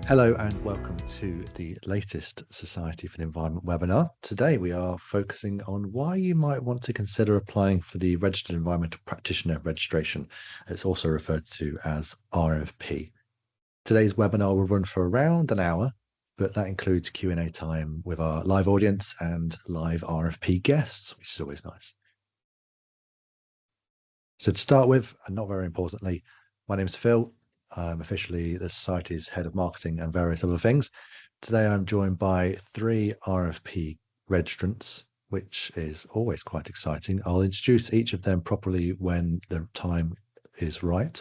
Hello and welcome to the latest Society for the Environment webinar. Today we are focusing on why you might want to consider applying for the Registered Environmental Practitioner registration. It's also referred to as REnvP. Today's webinar will run for around an hour, but that includes Q&A time with our live audience and live REnvP guests, which is always nice. So to start with, and not very importantly, my name's Phil. I'm officially the Society's Head of Marketing and various other things. Today I'm joined by 3 REnvP registrants, which is always quite exciting. I'll introduce each of them properly when the time is right.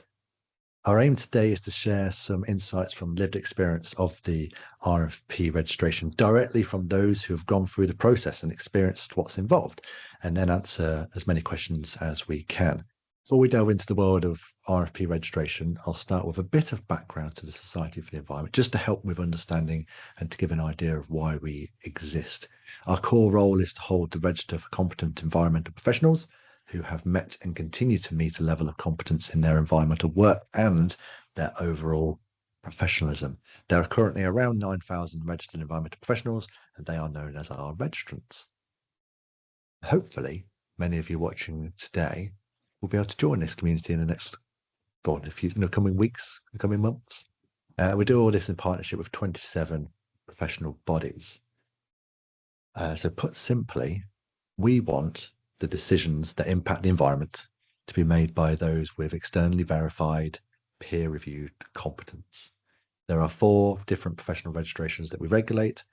Our aim today is to share some insights from lived experience of the REnvP registration directly from those who have gone through the process and experienced what's involved, and then answer as many questions as we can. Before we delve into the world of REnvP registration, I'll start with a bit of background to the Society for the Environment, just to help with understanding and to give an idea of why we exist. Our core role is to hold the register for competent environmental professionals who have met and continue to meet a level of competence in their environmental work and their overall professionalism. There are currently around 9,000 registered environmental professionals, and they are known as our registrants. Hopefully, many of you watching today will be able to join this community in the next coming weeks, the coming months. We do all this in partnership with 27 professional bodies. So put simply, we want the decisions that impact the environment to be made by those with externally verified, peer-reviewed competence. There are 4 different professional registrations that we regulate: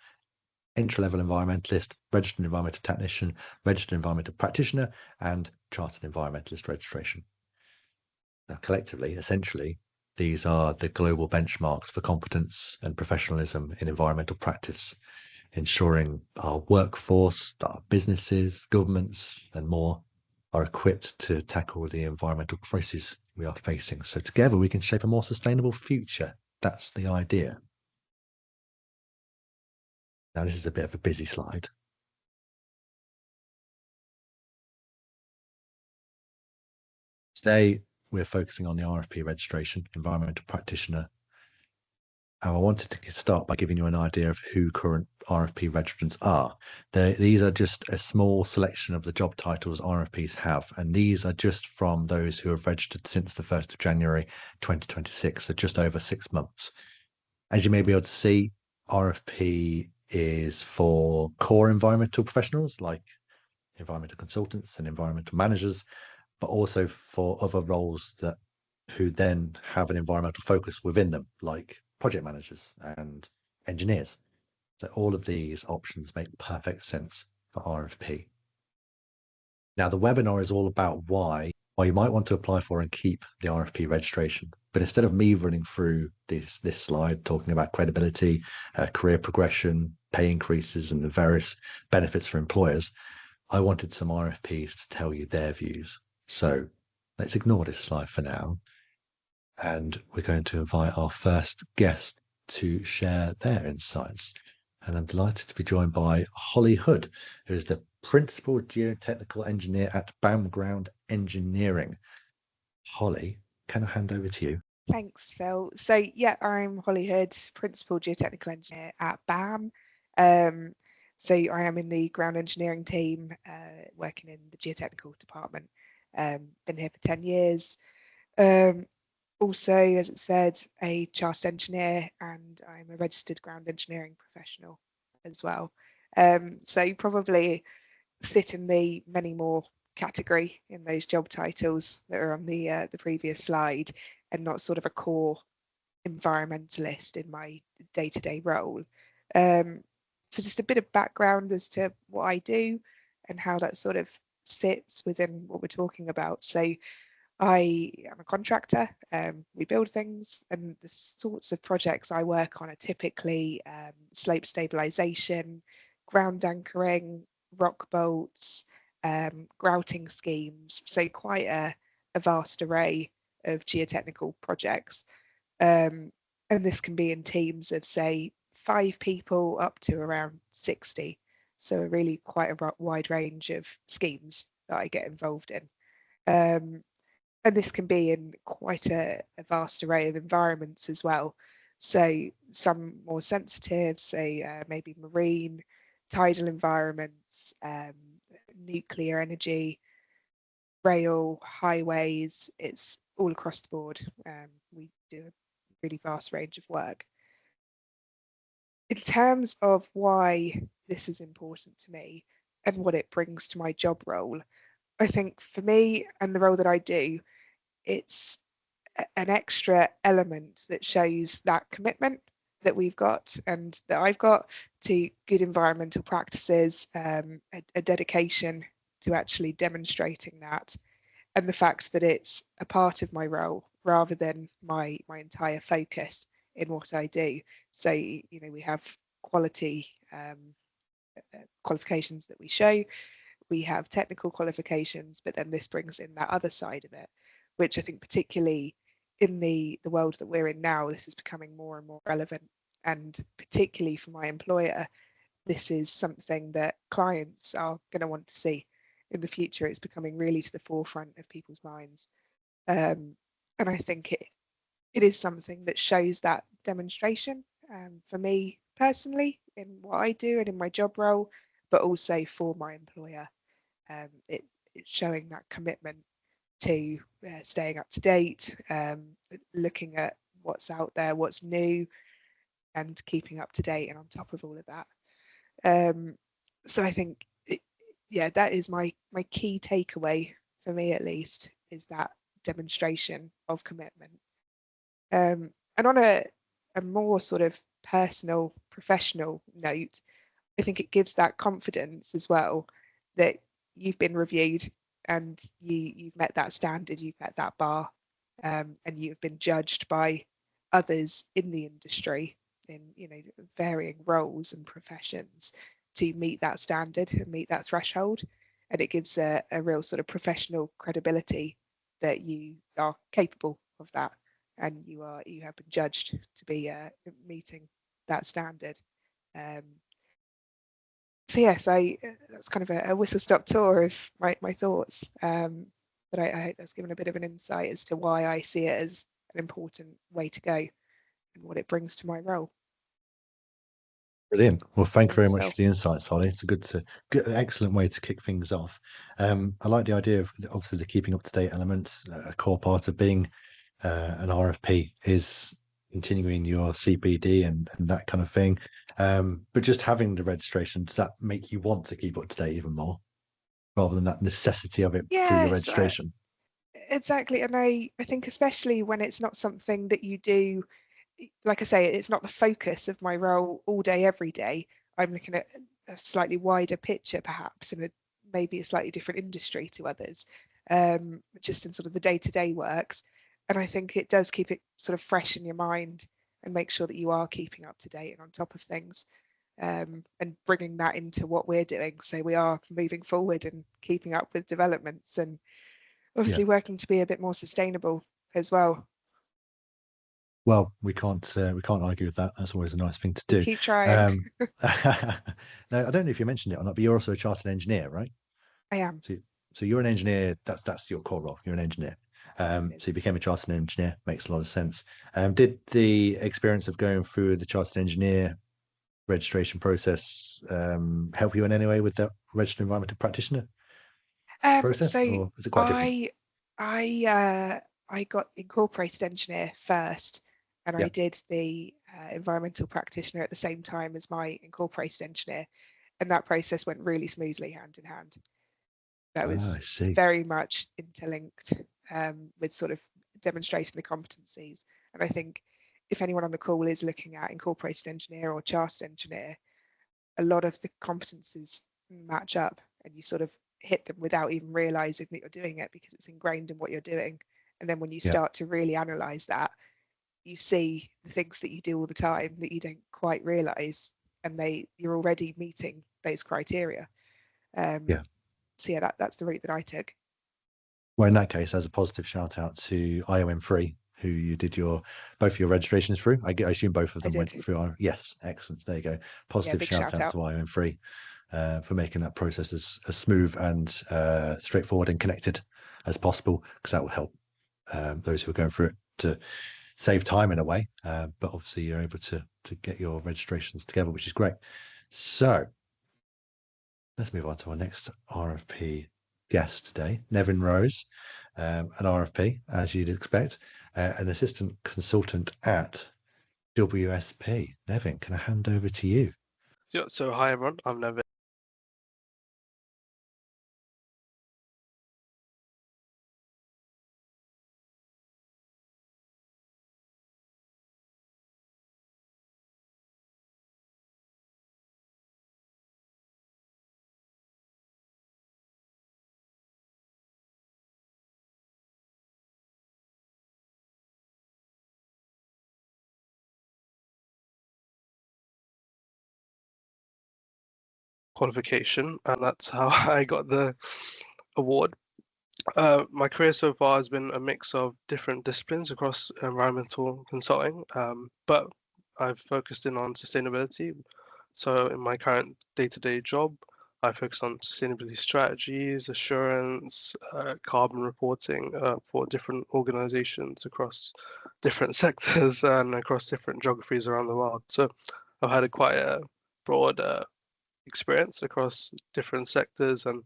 entry-level environmentalist, registered environmental technician, registered environmental practitioner, and chartered environmentalist registration. Now, collectively, essentially, these are the global benchmarks for competence and professionalism in environmental practice, ensuring our workforce, our businesses, governments, and more are equipped to tackle the environmental crises we are facing. So together we can shape a more sustainable future. That's the idea. Now, this is a bit of a busy slide. Today, we're focusing on the REnvP registration, environmental practitioner. And I wanted to start by giving you an idea of who current REnvP registrants are. These are just a small selection of the job titles REnvPs have, and these are just from those who have registered since the 1st of January 2026, so just over 6 months. As you may be able to see, REnvP is for core environmental professionals like environmental consultants and environmental managers, but also for other roles who then have an environmental focus within them, like project managers and engineers. So all of these options make perfect sense for REnvP. Now, the webinar is all about why you might want to apply for and keep the REnvP registration. But instead of me running through this slide talking about credibility, career progression, pay increases, and the various benefits for employers, I wanted some REnvPs to tell you their views. So let's ignore this slide for now. And we're going to invite our first guest to share their insights. And I'm delighted to be joined by Hollie Hood, who is the Principal Geotechnical Engineer at BAM Ground Engineering. Hollie, can I hand over to you? Thanks, Phil. So yeah, I'm Hollie Hood, Principal Geotechnical Engineer at BAM. So I am in the ground engineering team, working in the geotechnical department. Been here for 10 years. Also, as it said, a chartered engineer, and I'm a registered ground engineering professional as well. So you probably sit in the many more category in those job titles that are on the previous slide, and not sort of a core environmentalist in my day-to-day role. So just a bit of background as to what I do and how that sort of sits within what we're talking about. So I am a contractor. We build things, and the sorts of projects I work on are typically slope stabilization, ground anchoring, rock bolts, grouting schemes. So quite a vast array of geotechnical projects. And this can be in teams of, say, 5 people up to around 60. So really quite a wide range of schemes that I get involved in. And this can be in quite a vast array of environments as well. So some more sensitive, maybe marine, tidal environments, nuclear energy, rail, highways. It's all across the board. We do a really vast range of work. In terms of why this is important to me and what it brings to my job role, I think for me and the role that I do, it's an extra element that shows that commitment that we've got and that I've got to good environmental practices, a dedication to actually demonstrating that, and the fact that it's a part of my role rather than my entire focus in what I do. So, we have quality qualifications that we show, we have technical qualifications, but then this brings in that other side of it, which I think particularly in the world that we're in now, this is becoming more and more relevant. And particularly for my employer, this is something that clients are going to want to see in the future. It's becoming really to the forefront of people's minds. And I think it is something that shows that demonstration for me personally in what I do and in my job role, but also for my employer. It's showing that commitment to staying up to date, looking at what's out there, what's new, and keeping up to date and on top of all of that. So I think, that is my key takeaway for me, at least, is that demonstration of commitment. And on a more sort of personal, professional note, I think it gives that confidence as well that you've been reviewed and you've met that standard, you've met that bar, and you've been judged by others in the industry in varying roles and professions to meet that standard and meet that threshold. And it gives a real sort of professional credibility that you are capable of that and you have been judged to be meeting that standard. So yes, that's kind of a whistle-stop tour of my thoughts. But I hope that's given a bit of an insight as to why I see it as an important way to go and what it brings to my role. Brilliant. Well, thank you very Thanks, much Phil. for the insights, Holly. It's a good, excellent way to kick things off. I like the idea of obviously the keeping up to date element. A core part of being an RFP is continuing your CPD and that kind of thing. But just having the registration, does that make you want to keep up to date even more, rather than that necessity of it through your Yes, registration? exactly. And I think especially when it's not something that you do, like I say, it's not the focus of my role all day, every day. I'm looking at a slightly wider picture, perhaps, in maybe a slightly different industry to others, just in sort of the day-to-day works. And I think it does keep it sort of fresh in your mind and make sure that you are keeping up to date and on top of things, and bringing that into what we're doing. So we are moving forward and keeping up with developments and Yeah. obviously working to be a bit more sustainable as well. Well, we can't argue with that. That's always a nice thing to We do. keep trying. Um, now, I don't know if you mentioned it or not, but you're also a chartered engineer, right? I am. So, so you're an engineer. That's your core role. You're an engineer. So you became a chartered engineer. Makes a lot of sense. Did the experience of going through the chartered engineer registration process help you in any way with that registered environmental practitioner process, So or is it quite different? I I got incorporated engineer first, and I Yeah. did the environmental practitioner at the same time as my incorporated engineer, and that process went really smoothly hand in hand. That Ah, was I see. very much interlinked with sort of demonstrating the competencies. And I think if anyone on the call is looking at incorporated engineer or chartered engineer, a lot of the competencies match up and you sort of hit them without even realizing that you're doing it because it's ingrained in what you're doing. And then when you Yeah. start to really analyze that, you see the things that you do all the time that you don't quite realize, and you're already meeting those criteria. Yeah. So yeah, that's the route that I took. Well, in that case, as a positive shout out to IOM3, who you did both your registrations through. I assume both of I them went did. through. Yes, excellent. There you go. Yeah, Positive big shout shout out out. to IOM3 for making that process as smooth and straightforward and connected as possible, because that will help those who are going through it to save time in a way, but obviously you're able to get your registrations together, which is great. So let's move on to our next RFP guest today, Nevin Rose, an RFP, as you'd expect, an assistant consultant at WSP. Nevin, can I hand over to you? Yeah, so hi everyone, I'm Nevin. Qualification, and that's how I got the award. My career so far has been a mix of different disciplines across environmental consulting, but I've focused in on sustainability. So in my current day-to-day job, I focus on sustainability strategies, assurance, carbon reporting for different organizations across different sectors and across different geographies around the world. So I've had quite a broad experience across different sectors. And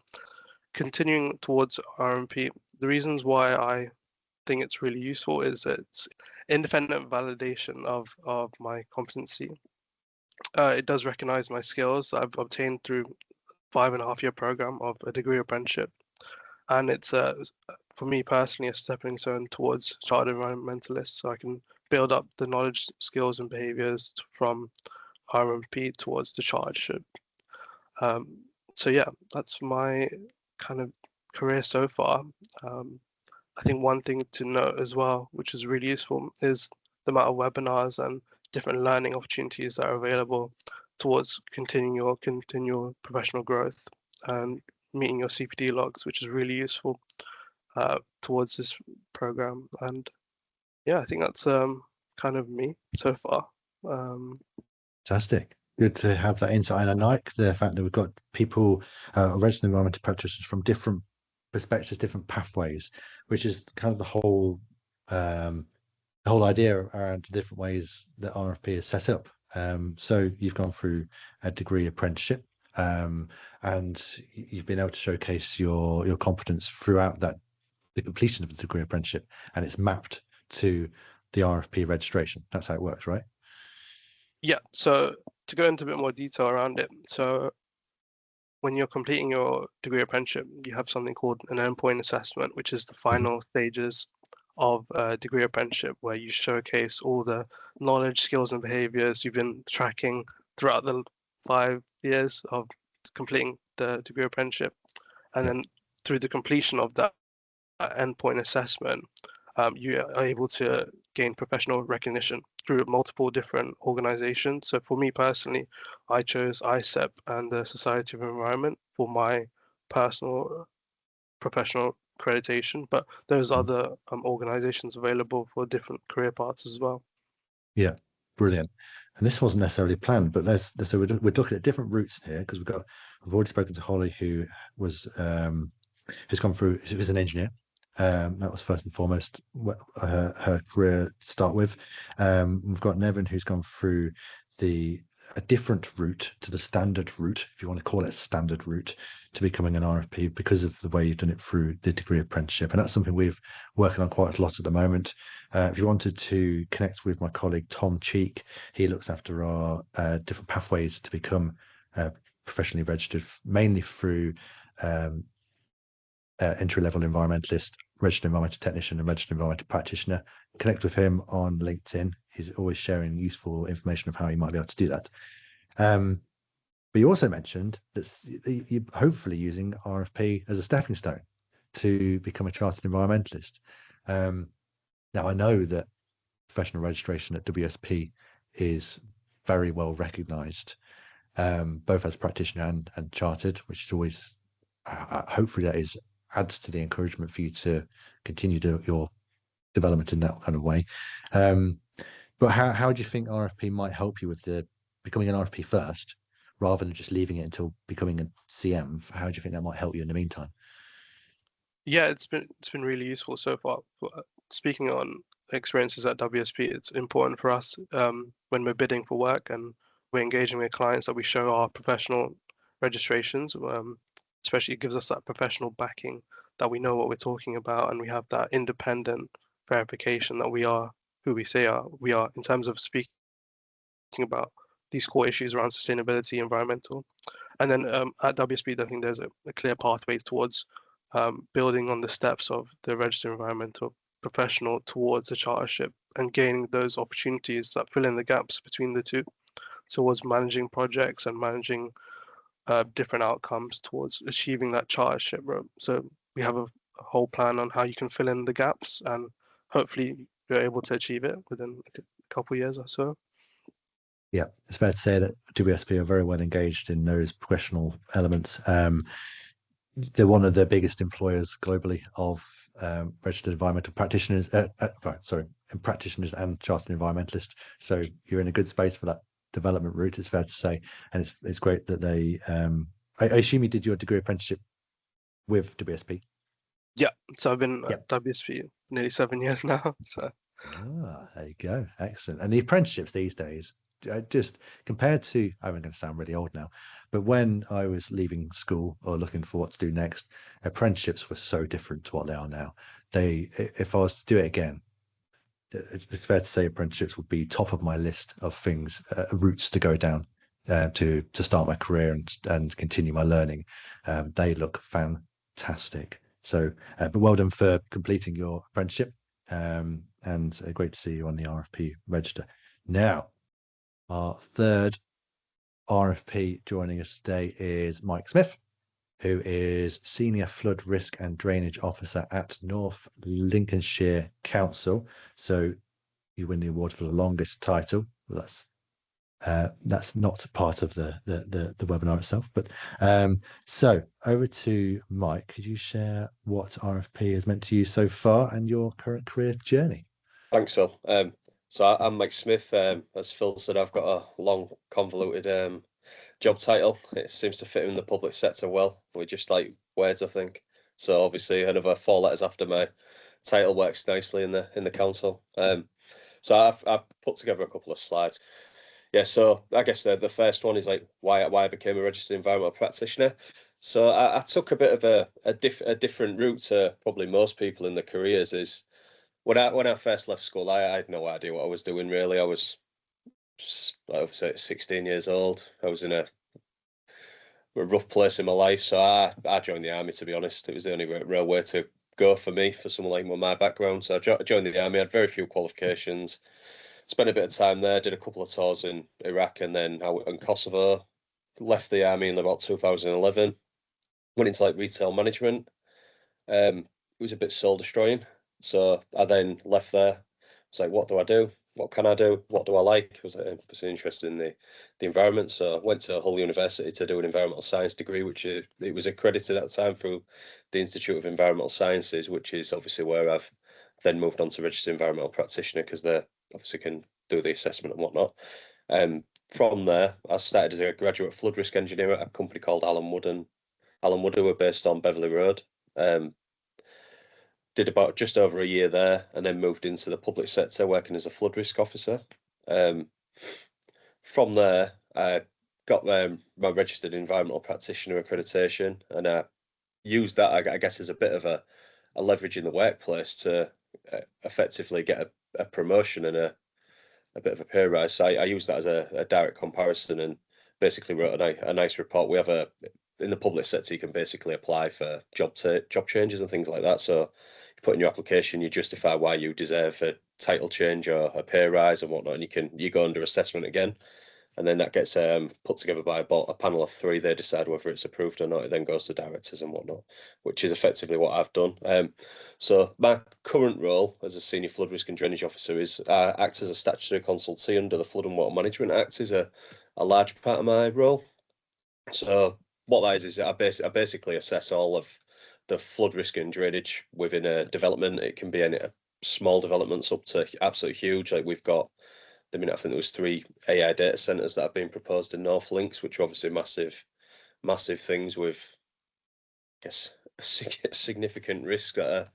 continuing towards REnvP, the reasons why I think it's really useful is that it's independent validation of my competency. It does recognize my skills I've obtained through 5.5 year program of a degree apprenticeship, and it's for me personally a stepping stone towards chartered environmentalist, so I can build up the knowledge, skills, and behaviors from REnvP towards the chartership. So yeah, that's my kind of career so far. I think one thing to note as well, which is really useful, is the amount of webinars and different learning opportunities that are available towards continuing your continual professional growth and meeting your CPD logs, which is really useful towards this program. And yeah, I think that's kind of me so far. Fantastic. Good to have that insight. And I like the fact that we've got people, registered environmental practitioners from different perspectives, different pathways, which is kind of the whole idea around the different ways that REnvP is set up. So you've gone through a degree apprenticeship, and you've been able to showcase your competence throughout the completion of the degree apprenticeship, and it's mapped to the REnvP registration. That's how it works, right? Yeah, so to go into a bit more detail around it, so when you're completing your degree apprenticeship, you have something called an endpoint assessment, which is the final stages of a degree apprenticeship, where you showcase all the knowledge, skills, and behaviors you've been tracking throughout the 5 years of completing the degree apprenticeship. And then through the completion of that endpoint assessment, you are able to gain professional recognition through multiple different organizations. So for me personally, I chose ICEP and the Society of Environment for my personal professional accreditation, but there's other organizations available for different career paths as well. Yeah, brilliant. And this wasn't necessarily planned, but so we're looking at different routes here, because we've already spoken to Hollie, who was has gone through, is an engineer. That was first and foremost her career to start with. We've got Nevin, who's gone through a different route to the standard route, if you want to call it a standard route, to becoming an REnvP because of the way you've done it through the degree apprenticeship. And that's something we've working on quite a lot at the moment. If you wanted to connect with my colleague Tom Cheek, he looks after our different pathways to become professionally registered, mainly through entry-level environmentalist, registered environmental technician, and registered environmental practitioner. Connect with him on LinkedIn. He's always sharing useful information of how you might be able to do that. But you also mentioned that you're hopefully using REnvP as a stepping stone to become a chartered environmentalist. Now, I know that professional registration at WSP is very well recognised, both as practitioner and chartered, which is always, hopefully that adds to the encouragement for you to continue your development in that kind of way. But how do you think REnvP might help you with becoming an REnvP first, rather than just leaving it until becoming a CM? How do you think that might help you in the meantime? Yeah, it's been really useful so far. Speaking on experiences at WSP, it's important for us when we're bidding for work and we're engaging with clients that we show our professional registrations. Especially, it gives us that professional backing that we know what we're talking about, and we have that independent verification that we are who we say we are in terms of speaking about these core issues around sustainability, environmental. And then at WSP, I think there's a clear pathway towards building on the steps of the Registered Environmental Professional towards the chartership and gaining those opportunities that fill in the gaps between the two, towards managing projects and managing different outcomes towards achieving that chartership. So we have a whole plan on how you can fill in the gaps, and hopefully you're able to achieve it within a couple of years or so. Yeah, it's fair to say that WSP are very well engaged in those professional elements. They're one of the biggest employers globally of registered environmental practitioners, practitioners and chartered environmentalists. So you're in a good space for that development route, it's fair to say. And it's great that they, I assume you did your degree apprenticeship with WSP? Yeah, so I've been at WSP nearly 7 years now. So. There you go. Excellent. And the apprenticeships these days, just compared to, I'm going to sound really old now, but when I was leaving school or looking for what to do next, apprenticeships were so different to what they are now. If I was to do it again, it's fair to say apprenticeships would be top of my list of things, routes to go down to start my career and continue my learning. They look fantastic. So, but well done for completing your apprenticeship. And great to see you on the RFP register. Now, our third RFP joining us today is Mike Smith, who is Senior Flood Risk and Drainage Officer at North Lincolnshire Council. So you win the award for the longest title. Well, that's not part of the webinar itself. But so over to Mike. Could you share what RFP has meant to you so far and your current career journey? Thanks, Phil. So I'm Mike Smith. As Phil said, I've got a long, convoluted job title. It seems to fit in the public sector well. We just like words, I think. So obviously, another 4 letters after my title works nicely in the council. So I've put together a couple of slides. Yeah. So I guess the first one is like why I became a registered environmental practitioner. So I took a bit of a different route to probably most people in their careers. Is when I first left school, I had no idea what I was doing really. I was obviously 16 years old. I was in a rough place in my life, so I joined the army. To be honest, it was the only real way to go for me, for someone like my background. So I joined the army. I had very few qualifications. Spent a bit of time there. Did a couple of tours in Iraq and then in Kosovo. Left the army in about 2011. Went into like retail management. It was a bit soul destroying. So I then left there. It's like, what do I do? What can I do? What do I like? I was interested in the environment. So I went to Hollie University to do an environmental science degree, which it was accredited at the time through the Institute of Environmental Sciences, which is obviously where I've then moved on to Registered Environmental Practitioner, because they obviously can do the assessment and whatnot. From there, I started as a graduate flood risk engineer at a company called Allen Wood, and Allen Wood were based on Beverley Road. Did about just over a year there, and then moved into the public sector working as a flood risk officer. From there, I got my registered environmental practitioner accreditation, and I used that, I guess, as a bit of a leverage in the workplace to effectively get a promotion and a bit of a pay rise. So I used that as a direct comparison and basically wrote a nice report. We have in the public sector, you can basically apply for job changes and things like that. So you put in your application, you justify why you deserve a title change or a pay rise and whatnot, and you go under assessment again, and then that gets put together by a panel of 3. They decide whether it's approved or not. It then goes to directors and whatnot, which is effectively what I've done. So my current role as a senior flood risk and drainage officer is act as a statutory consultee under the Flood and Water Management Act is a large part of my role. So what that is I basically assess all of the flood risk and drainage within a development. It can be any small developments up to absolutely huge. Like we've got, I think there was 3 AI data centres that have been proposed in North Links, which are obviously massive things with, I guess, significant risk that are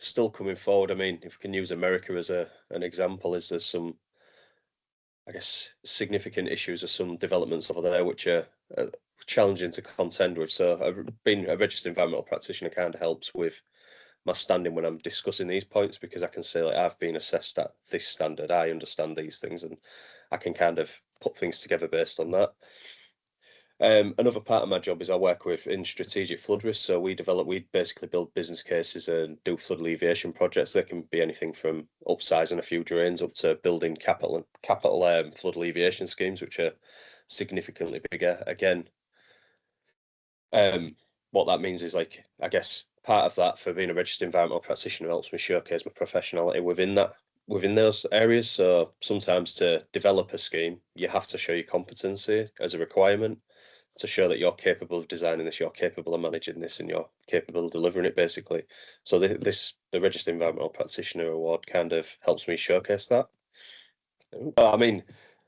still coming forward. I mean, if we can use America as an example, is there's some, I guess, significant issues or some developments over there which are challenging to contend with. So being a registered environmental practitioner kind of helps with my standing when I'm discussing these points, because I can say, like, I've been assessed at this standard, I understand these things, and I can kind of put things together based on that. Another part of my job is I work in strategic flood risk. So we basically build business cases and do flood alleviation projects. They can be anything from upsizing a few drains up to building capital flood alleviation schemes, which are significantly bigger. Again, what that means is, like, I guess part of that for being a registered environmental practitioner helps me showcase my professionality within those areas. So sometimes to develop a scheme, you have to show your competency as a requirement to show that you're capable of designing this, you're capable of managing this, and you're capable of delivering it, basically. So the Registered Environmental Practitioner Award kind of helps me showcase that. I mean,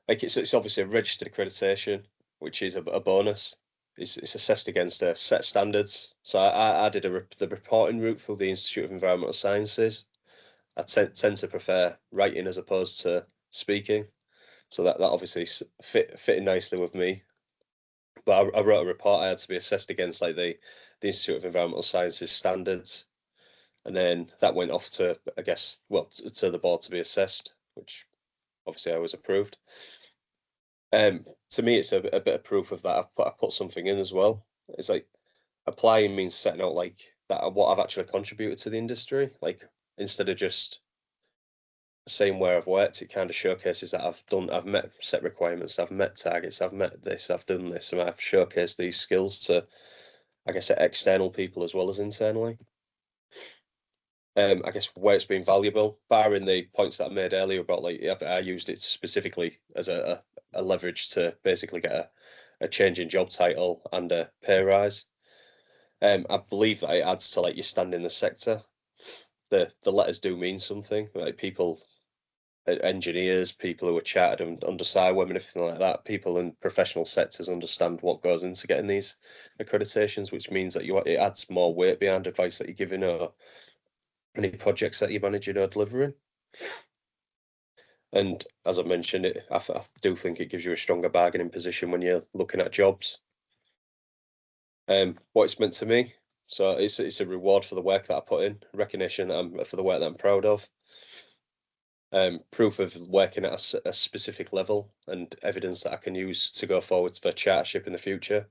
like, it's obviously a registered accreditation, which is a bonus. It's assessed against set standards. So I did the reporting route through the Institute of Environmental Sciences. I tend to prefer writing as opposed to speaking. So that obviously fitting nicely with me. But I wrote a report. I had to be assessed against, like, the Institute of Environmental Sciences standards, and then that went off to, I guess, well, to the board to be assessed, which obviously I was approved. To me, it's a bit of proof of that. I put something in as well. It's like applying means setting out, like, that what I've actually contributed to the industry. Like, instead of just saying where I've worked, it kind of showcases that I've met set requirements, I've met targets, I've met this, I've done this, and I've showcased these skills to, I guess, external people as well as internally. I guess where it's been valuable, barring the points that I made earlier about, like, I used it specifically as a leverage to basically get a change in job title and a pay rise. I believe that it adds to, like, your stand in the sector. The letters do mean something. Like, people, engineers, people who are chartered and under SIWEM and everything like that, people in professional sectors understand what goes into getting these accreditations, which means that it adds more weight behind advice that you're giving or any projects that you're managing or delivering. And as I mentioned, I do think it gives you a stronger bargaining position when you're looking at jobs. What it's meant to me, so it's a reward for the work that I put in, recognition for the work that I'm proud of. Proof of working at a specific level, and evidence that I can use to go forward for chartership in the future.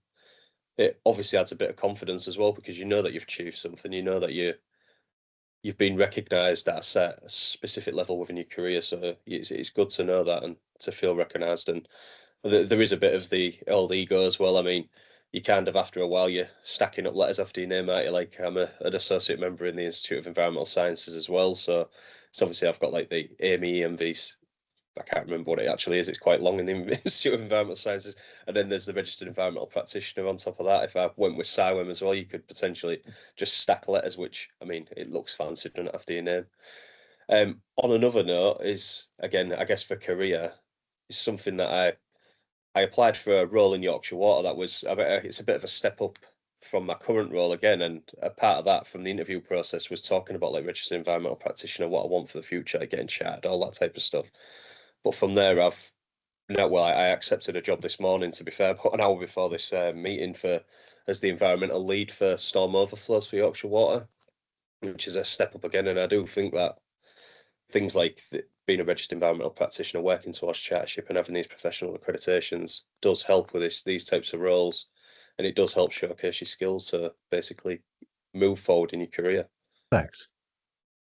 It obviously adds a bit of confidence as well, because you know that you've achieved something, you know that you've been recognised at a specific level within your career. So it's good to know that and to feel recognised. And there is a bit of the old ego as well. I mean, you kind of, after a while, you're stacking up letters after your name, aren't you? Like, I'm an associate member in the Institute of Environmental Sciences as well. So it's obviously, I've got, like, the AME EMVs. I can't remember what it actually is. It's quite long in the Institute of Environmental Sciences. And then there's the Registered Environmental Practitioner on top of that. If I went with SIWEM as well, you could potentially just stack letters, which, I mean, it looks fancy, doesn't it, after your name. On another note is, again, I guess for career, is something that I applied for a role in Yorkshire Water. It's a bit of a step up from my current role again. And a part of that from the interview process was talking about, like, Registered Environmental Practitioner, what I want for the future, like getting chartered, all that type of stuff. But from there, I accepted a job this morning, to be fair, about an hour before this meeting, as the environmental lead for storm overflows for Yorkshire Water, which is a step up again. And I do think that things like being a registered environmental practitioner, working towards chartership and having these professional accreditations does help with these types of roles, and it does help showcase your skills to basically move forward in your career. Thanks.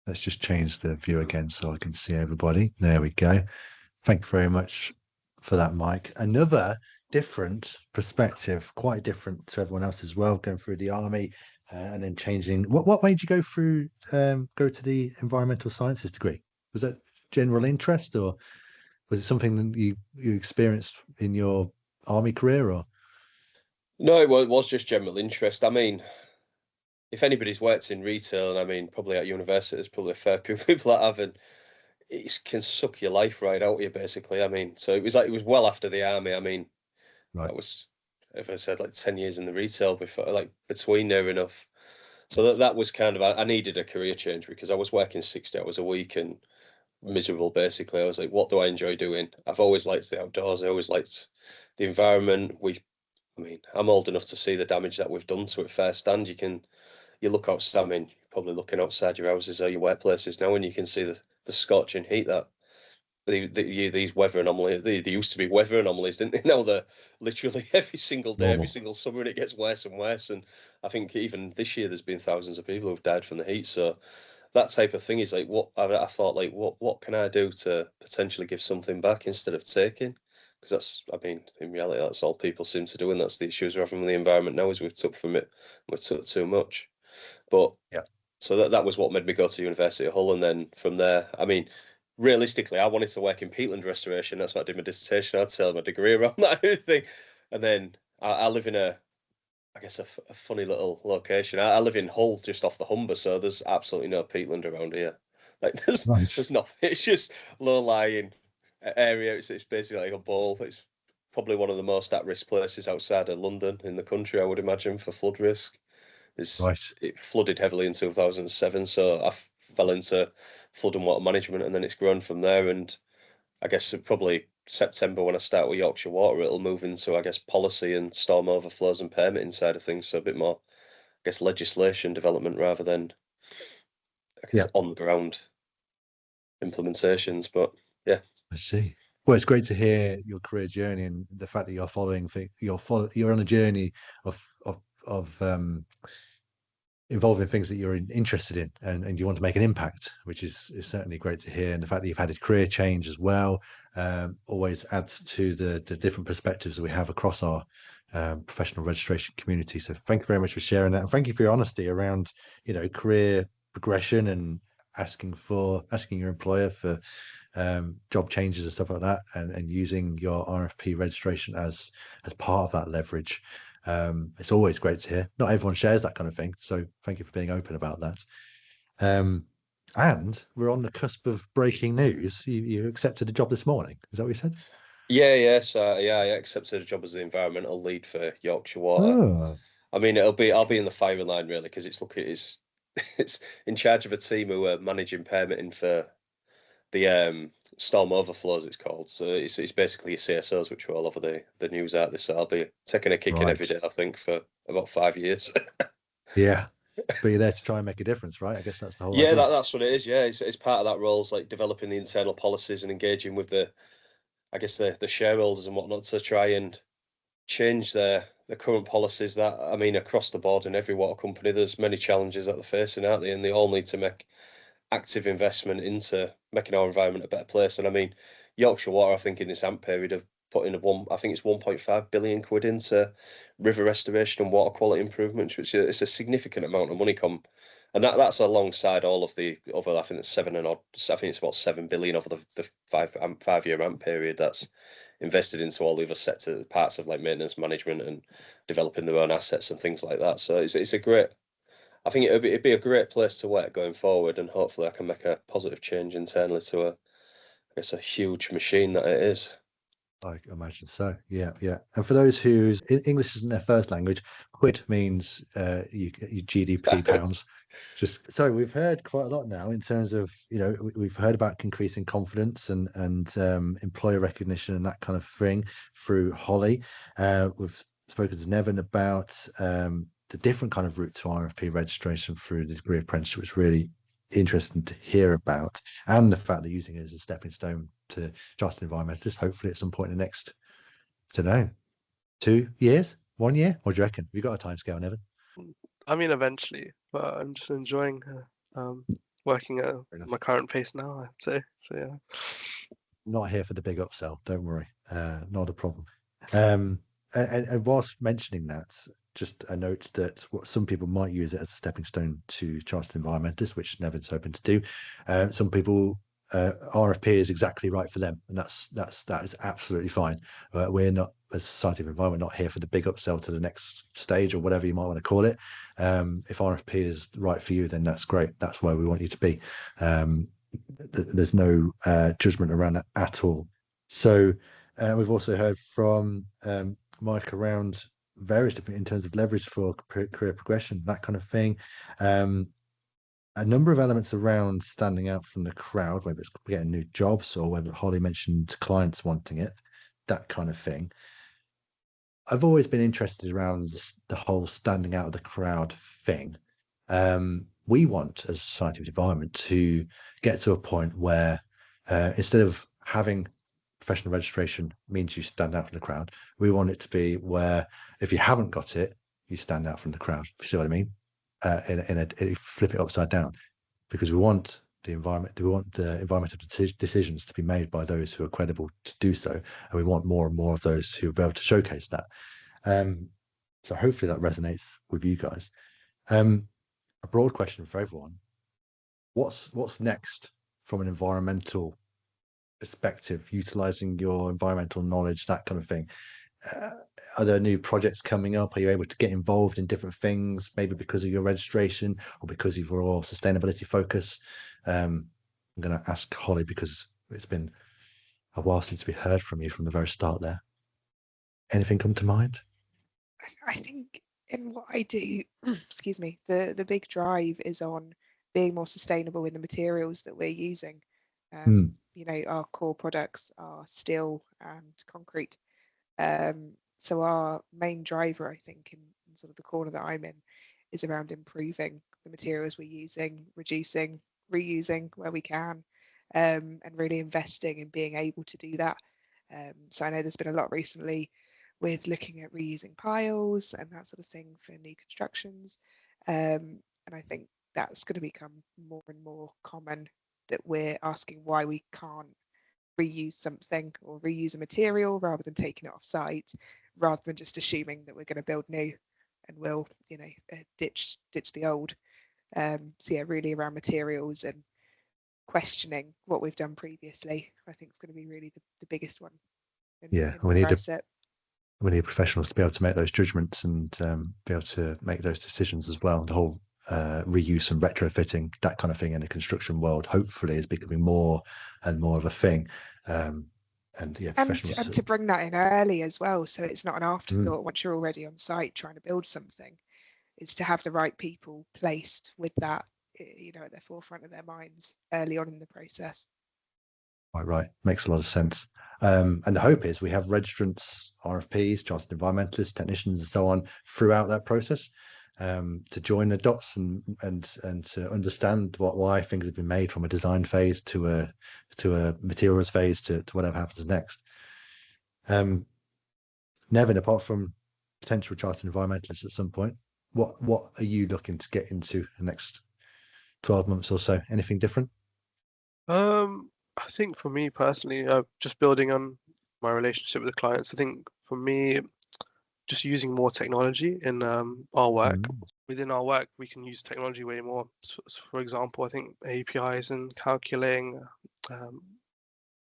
Let's just change the view again so I can see everybody. There we go. Thank you very much for that, Mike. Another different perspective, quite different to everyone else as well, going through the army and then changing. What made you go to the environmental sciences degree? Was that general interest, or was it something that you experienced in your army career? Or No, it was just general interest. I mean, if anybody's worked in retail, and I mean, probably at university, there's probably a fair few people that have, and it can suck your life right out of you, basically. I mean, so it was well after the army. I mean, right. That was, if I said, like 10 years in the retail before, like between there enough. So that was kind of, I needed a career change because I was working 60 hours a week and miserable basically. I was like, what do I enjoy doing? I've always liked the outdoors. I always liked the environment. I mean, I'm old enough to see the damage that we've done to it firsthand. You look outside, I mean, you're probably looking outside your houses or your workplaces now, and you can see the scorching heat that these weather anomalies, they used to be weather anomalies, didn't they? Now they're literally every single day, every single summer, and it gets worse and worse. And I think even this year, there's been thousands of people who've died from the heat. So that type of thing is like what I thought, like, what can I do to potentially give something back instead of taking? Because that's, I mean, in reality, that's all people seem to do, and that's the issues we're having with the environment now, is we've took from it, we've took too much. But Yeah. So that was what made me go to University of Hull, and then from there, I mean, realistically, I wanted to work in peatland restoration. That's what I did my dissertation. I'd sell my degree around that thing, and then I live in I guess a funny little location. I live in Hull, just off the Humber, so there's absolutely no peatland around here. Like there's nothing. It's just low lying area. It's basically like a bowl. It's probably one of the most at risk places outside of London in the country, I would imagine, for flood risk. It flooded heavily in 2007, so I fell into flood and water management, and then it's grown from there. And I guess probably September, when I start with Yorkshire Water, it'll move into, I guess, policy and storm overflows and permitting side of things, so a bit more, I guess, legislation development rather than, I guess, on the ground implementations. But yeah, I see. Well, it's great to hear your career journey and the fact that you're on a journey of involving things that you're interested in, and you want to make an impact, which is certainly great to hear. And the fact that you've had a career change as well always adds to the different perspectives that we have across our professional registration community. So thank you very much for sharing that, and thank you for your honesty around, career progression and asking your employer for job changes and stuff like that, and using your RFP registration as part of that leverage. It's always great to hear. Not everyone shares that kind of thing, so thank you for being open about that. And we're on the cusp of breaking news. You accepted a job this morning. Is that what you said? yeah. So yeah, I accepted a job as the environmental lead for Yorkshire Water. Oh, I mean, I'll be in the firing line really, because it's in charge of a team who are managing permitting for the storm overflows, it's called. So it's basically your CSOs, which are all over the news out there. So I'll be taking a kick in every day, I think, for about 5 years. yeah. But you're there to try and make a difference, right? I guess that's the whole Yeah, idea. that's what it is. Yeah, it's part of that role, is like developing the internal policies and engaging with I guess the shareholders and whatnot, to try and change the current policies. That, I mean, across the board in every water company, there's many challenges that they're facing, aren't they? And they all need to make active investment into making our environment a better place. And I mean, Yorkshire Water, I think in this AMP period, have put in I think it's 1.5 billion quid into river restoration and water quality improvements, which is a significant amount of money and that's alongside all of the other, I think it's I think it's about 7 billion over the 5 year AMP period that's invested into all the other sector parts of like maintenance management and developing their own assets and things like that. So it's a great, I think it'd be a great place to work going forward, and hopefully I can make a positive change internally to I guess, a huge machine that it is. I imagine so. Yeah. And for those whose English isn't their first language, quid means you GDP pounds. So we've heard quite a lot now in terms of, we've heard about increasing confidence and employer recognition and that kind of thing through Hollie. We've spoken to Nevin about the different kind of route to RFP registration through the degree apprenticeship, which is really interesting to hear about, and the fact that using it as a stepping stone to chartered environmentalist, hopefully at some point in the next, I don't know, 2 years, 1 year. What do you reckon? Have you got a time scale, Nevin? I mean, eventually, but I'm just enjoying working at my current pace now, I'd say. So yeah. Not here for the big upsell. Don't worry. Not a problem. And whilst mentioning that, just a note that what some people might use it as a stepping stone to chartered environmentalist, which Nevin's hoping to do. Some people, RFP is exactly right for them, and that is absolutely fine. We're not, as Society of Environment, not here for the big upsell to the next stage or whatever you might want to call it. If RFP is right for you, then that's great. That's where we want you to be. There's no judgment around that at all. So we've also heard from Mike around various different in terms of leverage for career progression, that kind of thing. A number of elements around standing out from the crowd, whether it's getting new jobs or whether Hollie mentioned clients wanting it, that kind of thing. I've always been interested around the whole standing out of the crowd thing. We want, as a Society of Environment, to get to a point where instead of having professional registration means you stand out from the crowd, we want it to be where if you haven't got it, you stand out from the crowd. If you see what I mean? Flip it upside down, because we want the environmental decisions to be made by those who are credible to do so, and we want more and more of those who will be able to showcase that. So hopefully that resonates with you guys. A broad question for everyone: what's next from an environmental perspective, utilizing your environmental knowledge, that kind of thing? Are there new projects coming up? Are you able to get involved in different things, maybe because of your registration or because of your sustainability focus? I'm going to ask Hollie, because it's been a while since we heard from you from the very start there. Anything come to mind? I think in what I do, excuse me, the big drive is on being more sustainable in the materials that we're using. You know, our core products are steel and concrete. So our main driver, I think, in sort of the corner that I'm in, is around improving the materials we're using, reducing, reusing where we can, and really investing in being able to do that. So I know there's been a lot recently with looking at reusing piles and that sort of thing for new constructions. And I think that's going to become more and more common, that we're asking why we can't reuse something or reuse a material rather than taking it off site, rather than just assuming that we're going to build new and we'll, you know, ditch the old. So yeah, really around materials and questioning what we've done previously, I think is going to be really the biggest one. We need professionals to be able to make those judgments and be able to make those decisions as well. The whole reuse and retrofitting, that kind of thing in the construction world, hopefully is becoming more and more of a thing. And professionals, and to bring that in early as well, so it's not an afterthought once you're already on site trying to build something. Is to have the right people placed with that, you know, at the forefront of their minds early on in the process. Quite right. Makes a lot of sense. And the hope is we have registrants, RFPs, chartered environmentalists, technicians, and so on throughout that process, to join the dots and to understand why things have been made from a design phase to a materials phase to whatever happens next. Nevin, apart from potential chartered environmentalists at some point, what are you looking to get into the next 12 months or so? Anything different? I think for me personally, just building on my relationship with the clients, I think for me, just using more technology in our work. Within our work, we can use technology way more. So, for example, I think APIs and calculating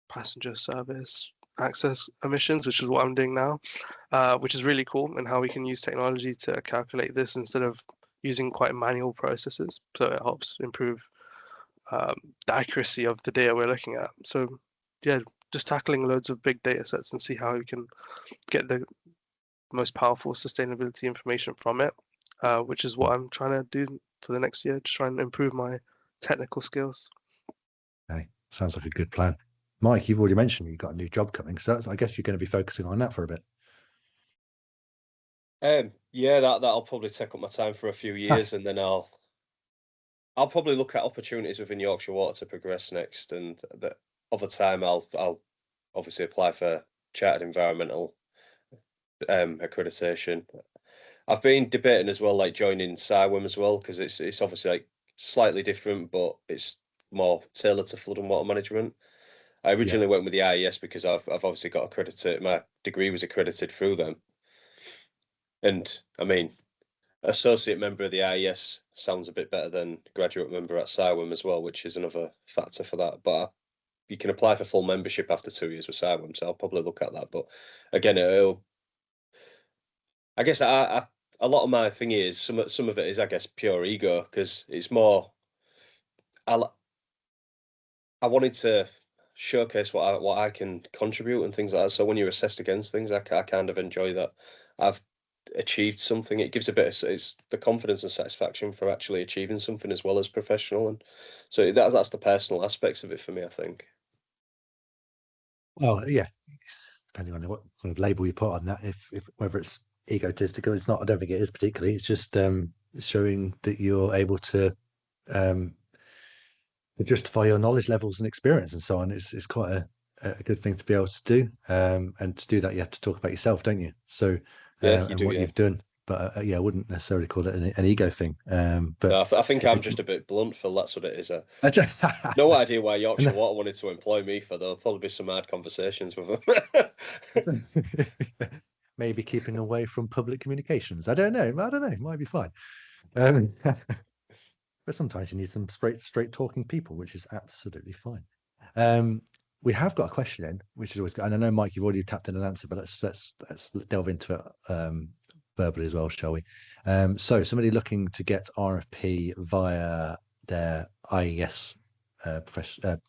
passenger service access emissions, which is what I'm doing now, which is really cool, and how we can use technology to calculate this instead of using quite manual processes. So it helps improve the accuracy of the data we're looking at. So yeah, just tackling loads of big data sets and see how we can get the most powerful sustainability information from it, which is what I'm trying to do for the next year, just trying to improve my technical skills. Okay, sounds like a good plan. Mike, you've already mentioned you've got a new job coming, so I guess you're going to be focusing on that for a bit. Yeah, that'll probably take up my time for a few years, and then I'll probably look at opportunities within Yorkshire Water to progress next, and over time I'll obviously apply for chartered environmental accreditation. I've been debating as well, like joining CIWEM as well, because it's obviously like slightly different, but it's more tailored to flood and water management. I originally went with the IES because I've obviously got accredited. My degree was accredited through them, and I mean, associate member of the IES sounds a bit better than graduate member at CIWEM as well, which is another factor for that. But you can apply for full membership after 2 years with CIWEM, so I'll probably look at that. But again, I guess a lot of my thing is some of it is, I guess, pure ego, because it's more I wanted to showcase what I can contribute and things like that. So when you're assessed against things, I kind of enjoy that. I've achieved something. It gives a bit of it's the confidence and satisfaction for actually achieving something as well as professional, and so that's the personal aspects of it for me, I think. Well, yeah, depending on what kind of label you put on that, if whether it's egotistical, it's not. I don't think it is particularly. It's just showing that you're able to justify your knowledge levels and experience and so on. It's quite a good thing to be able to do. And to do that, you have to talk about yourself, don't you? So Yeah, you and do, what yeah. you've done. But yeah, I wouldn't necessarily call it an ego thing. But No, I think I'm just a bit blunt, Phil. That's what it is. I No idea why Yorkshire Water wanted to employ me for. There'll probably be some hard conversations with them. maybe keeping away from public communications. I don't know. It might be fine. But sometimes you need some straight talking people, which is absolutely fine. We have got a question in, which is always good. And I know, Mike, you've already tapped in an answer, but let's delve into it verbally as well, shall we? So somebody looking to get RFP via their IES profession,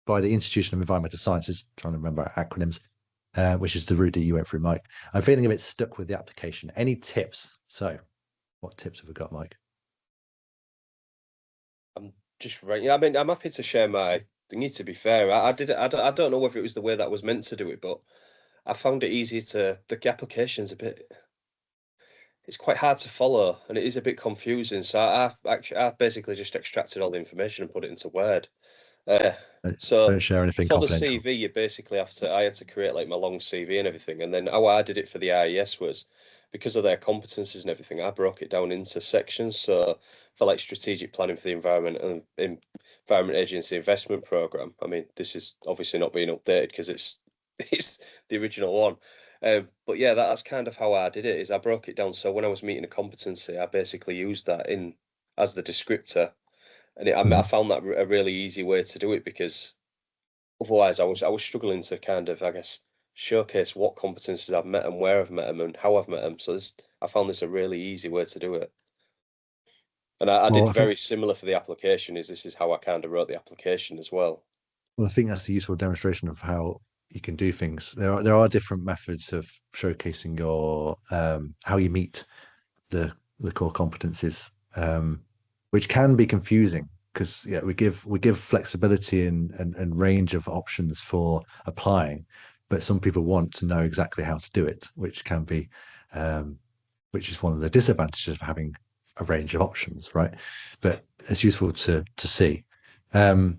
by the Institution of Environmental Sciences, trying to remember our acronyms, which is the route that you went through, Mike. I'm feeling a bit stuck with the application. Any tips? So what tips have we got, Mike? I'm just right. I mean, I'm happy to share my thingy. To be fair, I did. I don't know whether it was the way that I was meant to do it, but I found it easy to. The application's a bit. It's quite hard to follow, and it is a bit confusing. So I've basically just extracted all the information and put it into Word. So Don't share anything for the confidential. CV, you basically have to. I had to create like my long CV and everything, and then how I did it for the IES was because of their competencies and everything. I broke it down into sections. So for like strategic planning for the environment and Environment Agency Investment Program. I mean, this is obviously not being updated because it's it's the original one. But yeah, that's kind of how I did it. Is I broke it down. So when I was meeting a competency, I basically used that in as the descriptor, and I found that a really easy way to do it because otherwise I was struggling to kind of, I guess, showcase what competencies I've met and where I've met them and how I've met them. So I found this a really easy way to do it. And I did Well, I think very similar for the application. This is how I kind of wrote the application as well. I think that's a useful demonstration of how you can do things. There are different methods of showcasing your how you meet the core competencies, which can be confusing because yeah, we give flexibility and range of options for applying, but some people want to know exactly how to do it, which can be which is one of the disadvantages of having a range of options, right? But it's useful to see. Another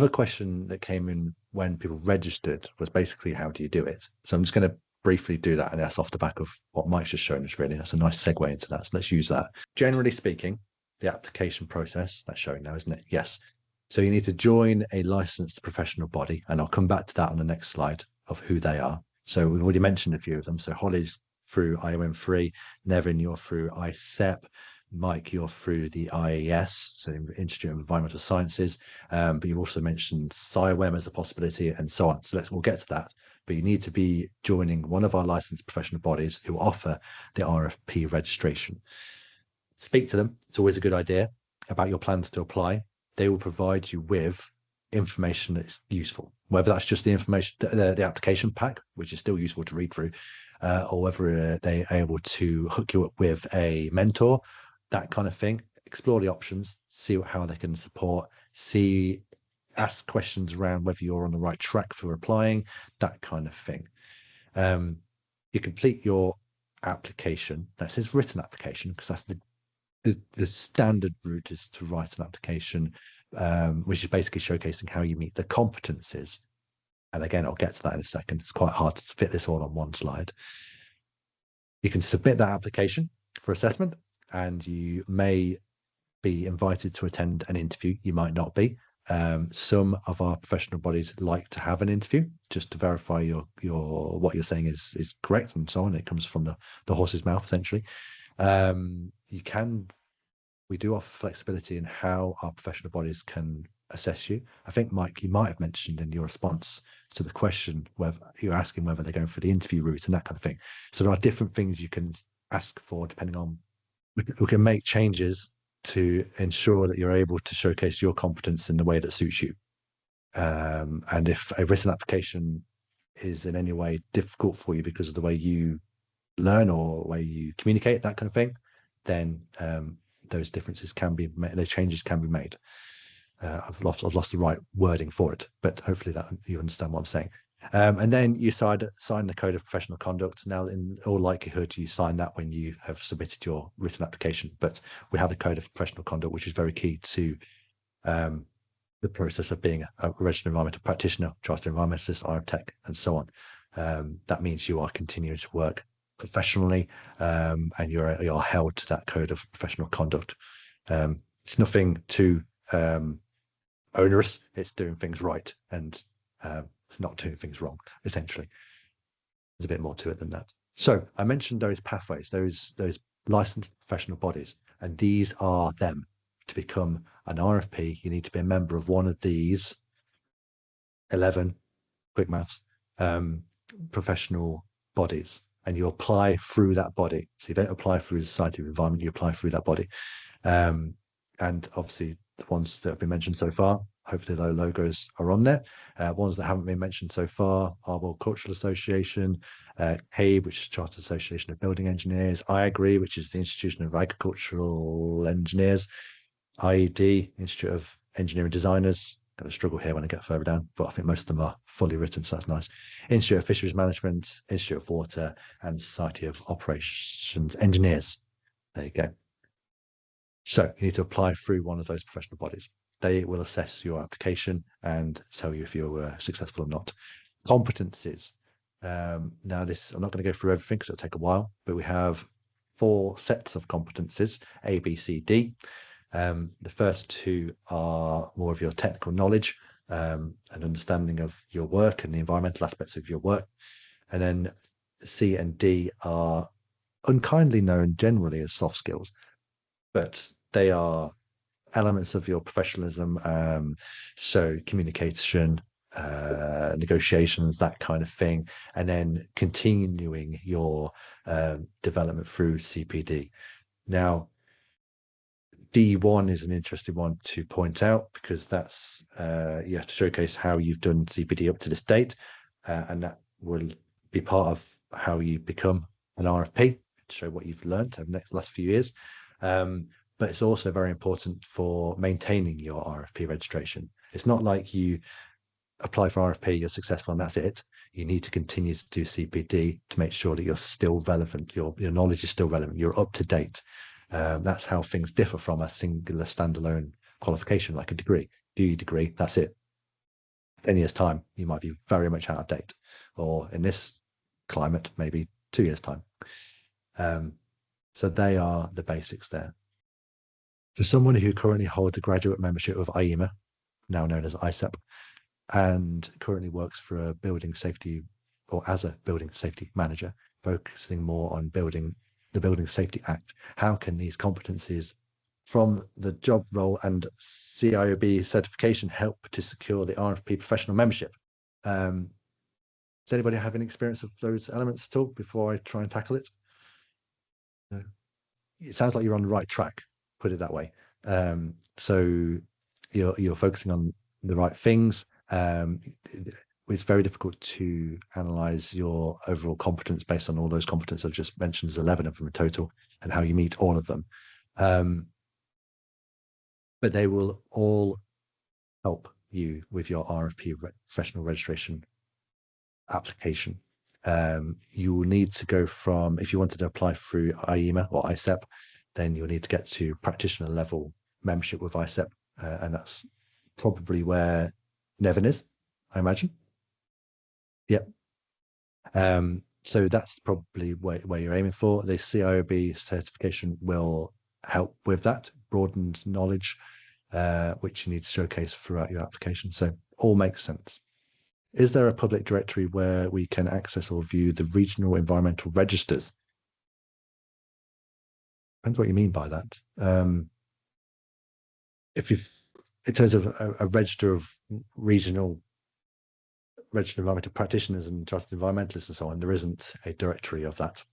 question that came in when people registered was basically how do you do it? So I'm just going to briefly do that, and that's off the back of what Mike's just shown us. Really, that's a nice segue into that. So let's use that. Generally speaking, the application process that's showing now, isn't it? Yes. So you need to join a licensed professional body, and I'll come back to that on the next slide of who they are. So we've already mentioned a few of them. So Hollie's through IOM3, Nevin, you're through ICEP, Mike, you're through the IES, so Institute of Environmental Sciences, but you've also mentioned CIWEM as a possibility and so on. So we'll get to that. But you need to be joining one of our licensed professional bodies who offer the RFP registration. Speak to them. It's always a good idea about your plans to apply. They will provide you with information that's useful, whether that's just the information, the application pack, which is still useful to read through, or whether they're able to hook you up with a mentor, that kind of thing. Explore the options, see how they can support, ask questions around whether you're on the right track for applying, that kind of thing. You complete your application. That says written application because that's the standard route is to write an application, which is basically showcasing how you meet the competencies. And again, I'll get to that in a second. It's quite hard to fit this all on one slide. You can submit that application for assessment, and you may be invited to attend an interview. You might not be. Some of our professional bodies like to have an interview just to verify your what you're saying is correct and so on. It comes from the horse's mouth, essentially. We do offer flexibility in how our professional bodies can assess you. I think, Mike, you might have mentioned in your response to the question whether you're asking whether they're going for the interview route and that kind of thing. So there are different things you can ask for depending on. We can make changes to ensure that you're able to showcase your competence in the way that suits you. And if a written application is in any way difficult for you because of the way you learn or way you communicate, that kind of thing, then those differences can be made, those changes can be made. I've lost the right wording for it, but hopefully that you understand what I'm saying. And then you sign the code of professional conduct. Now, in all likelihood, you sign that when you have submitted your written application. But we have a code of professional conduct, which is very key to the process of being a registered environmental practitioner, chartered environmentalist, REnvP, and so on. That means you are continuing to work professionally, and you're held to that code of professional conduct. It's nothing too onerous. It's doing things right and not doing things wrong, essentially. There's a bit more to it than that. So I mentioned those pathways, those licensed professional bodies, and these are them. To become an REnvP, you need to be a member of one of these 11, quick maths, professional bodies, and you apply through that body. So you don't apply through the Society of Environment, you apply through that body. And obviously the ones that have been mentioned so far, hopefully those logos are on there. Ones that haven't been mentioned so far are World Cultural Association, CABE, which is Chartered Association of Building Engineers, I Agree, which is the Institution of Agricultural Engineers, IED, Institute of Engineering Designers. Going to struggle here when I get further down, but I think most of them are fully written, so that's nice. Institute of Fisheries Management, Institute of Water, and Society of Operations Engineers. There you go. So you need to apply through one of those professional bodies. They will assess your application and tell you if you're successful or not. Competencies. Now this, I'm not going to go through everything because it'll take a while, but we have 4 sets of competencies, A, B, C, D. The first 2 are more of your technical knowledge and understanding of your work and the environmental aspects of your work. And then C and D are unkindly known generally as soft skills, but they are elements of your professionalism. So communication, negotiations, that kind of thing, and then continuing your development through CPD. Now, D1 is an interesting one to point out because that's you have to showcase how you've done CPD up to this date, and that will be part of how you become an REnvP, to show what you've learned over the last few years. But it's also very important for maintaining your REnvP registration. It's not like you apply for REnvP, you're successful, and that's it. You need to continue to do CPD to make sure that you're still relevant, your knowledge is still relevant, you're up to date. That's how things differ from a singular standalone qualification, like a degree. Do your degree, that's it. 10 years' time, you might be very much out of date, or in this climate, maybe 2 years' time. So they are the basics there. For someone who currently holds a graduate membership of IEMA, now known as ISEP, and currently works for a building safety or as a building safety manager, focusing more on the Building Safety Act, how can these competencies from the job role and CIOB certification help to secure the REnvP professional membership? Does anybody have any experience of those elements at all before I try and tackle it? No. It sounds like you're on the right track, put it that way. So you're focusing on the right things. It's very difficult to analyze your overall competence based on all those competences I've just mentioned. There's 11 of them in total, and how you meet all of them. But they will all help you with your REnvP professional registration application. You will need to go from, if you wanted to apply through IEMA or ISEP, then you'll need to get to practitioner level membership with ISEP, and that's probably where Nevin is, I imagine. Yep. So that's probably where you're aiming for. The CIOB certification will help with that broadened knowledge, which you need to showcase throughout your application. So all makes sense. Is there a public directory where we can access or view the regional environmental registers? Depends what you mean by that. If in terms of a register of regional registered environmental practitioners and chartered environmentalists and so on, there isn't a directory of that.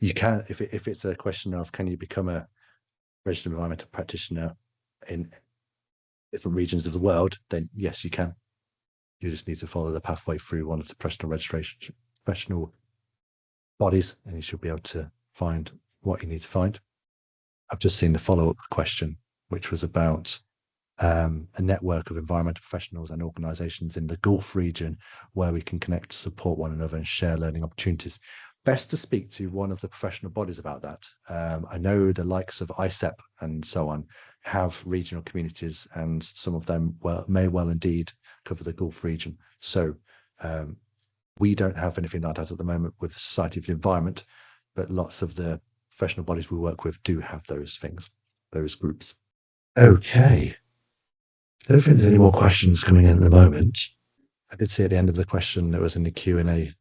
You can, if it's a question of can you become a registered environmental practitioner in different regions of the world, then yes, you can. You just need to follow the pathway through one of the professional registration professional bodies, and you should be able to find what you need to find. I've just seen the follow-up question, which was about a network of environmental professionals and organisations in the Gulf region where we can connect to support one another and share learning opportunities. Best to speak to one of the professional bodies about that. I know the likes of ICEP and so on have regional communities, and some of them may well indeed cover the Gulf region. So we don't have anything like that at the moment with the Society of the Environment, but lots of the professional bodies we work with do have those things, those groups. Okay. I don't think there's any more questions coming in at the moment. I did see at the end of the question that was in the Q&A,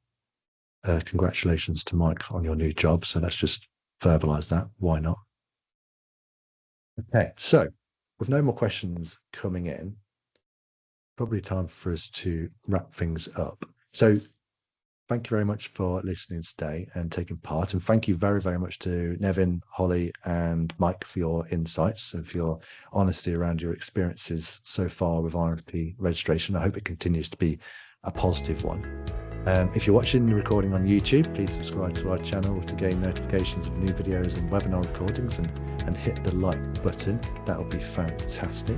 congratulations to Mike on your new job. So let's just verbalise that. Why not? Okay, so with no more questions coming in, probably time for us to wrap things up. So thank you very much for listening today and taking part. And thank you very, very much to Nevin, Hollie, and Mike for your insights and for your honesty around your experiences so far with REnvP registration. I hope it continues to be a positive one. If you're watching the recording on YouTube, please subscribe to our channel to gain notifications of new videos and webinar recordings, and hit the like button. That would be fantastic.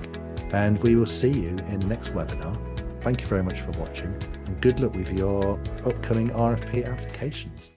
And we will see you in the next webinar. Thank you very much for watching, and good luck with your upcoming REnvP applications.